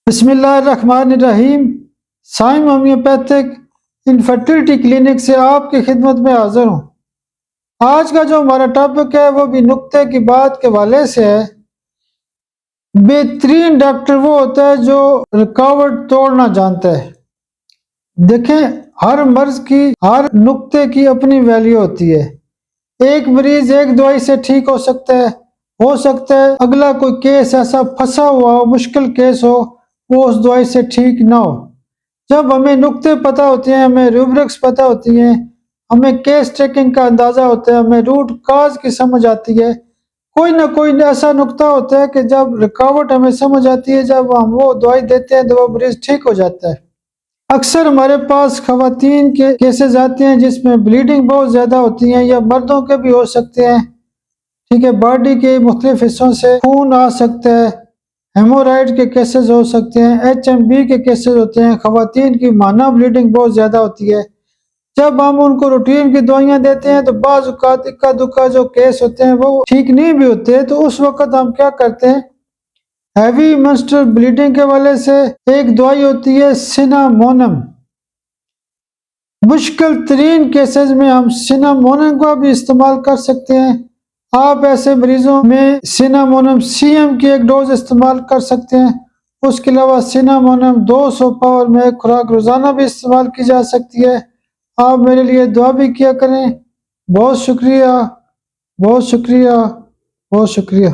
بسم اللہ الرحمن الرحیم۔ سائم ہومیوپیتھک انفرٹیلٹی کلینک سے آپ کی خدمت میں حاضر ہوں۔ آج کا جو ہمارا ٹاپک ہے وہ بھی نکتے کی بات کے حوالے سے ہے۔ بہترین ڈاکٹر وہ ہوتا ہے جو رکاوٹ توڑنا جانتا ہے۔ دیکھیں، ہر مرض کی، ہر نکتے کی اپنی ویلیو ہوتی ہے۔ ایک مریض ایک دوائی سے ٹھیک ہو سکتا ہے اگلا کوئی کیس ایسا پھنسا ہوا ہو، مشکل کیس ہو، وہ اس دوائی سے ٹھیک نہ ہو۔ جب ہمیں نکتے پتہ ہوتے ہیں، ہمیں روبرکس پتہ ہوتی ہیں، ہمیں کیس ٹریکنگ کا اندازہ ہوتا ہے، ہمیں روٹ کاز کی سمجھ آتی ہے، کوئی نہ کوئی ایسا نکتہ ہوتا ہے کہ جب رکاوٹ ہمیں سمجھ آتی ہے، جب ہم وہ دوائی دیتے ہیں تو وہ مریض ٹھیک ہو جاتا ہے۔ اکثر ہمارے پاس خواتین کے کیسز آتے ہیں جس میں بلیڈنگ بہت زیادہ ہوتی ہیں، یا مردوں کے بھی ہو سکتے ہیں، ٹھیک ہے، باڈی کے مختلف حصوں سے خون آ سکتا ہے، ہیمورائڈ کے کیسز ہو سکتے ہیں، HMB کے کیسز ہوتے ہیں، خواتین کی ماہانہ بلیڈنگ بہت زیادہ ہوتی ہے۔ جب ہم ان کو روٹین کی دوائیاں دیتے ہیں تو بعض اوقات اکا دکا جو کیس ہوتے ہیں وہ ٹھیک نہیں بھی ہوتے، تو اس وقت ہم کیا کرتے ہیں، ہیوی منسٹرل بلیڈنگ کے والے سے ایک دوائی ہوتی ہے سینامونم۔ مشکل ترین کیسز میں ہم سینامونم کا بھی استعمال کر سکتے ہیں۔ آپ ایسے مریضوں میں سینامونم CM کی ایک ڈوز استعمال کر سکتے ہیں۔ اس کے علاوہ سینامونم 200 پاور میں ایک خوراک روزانہ بھی استعمال کی جا سکتی ہے۔ آپ میرے لیے دعا بھی کیا کریں۔ بہت شکریہ، بہت شکریہ، بہت شکریہ۔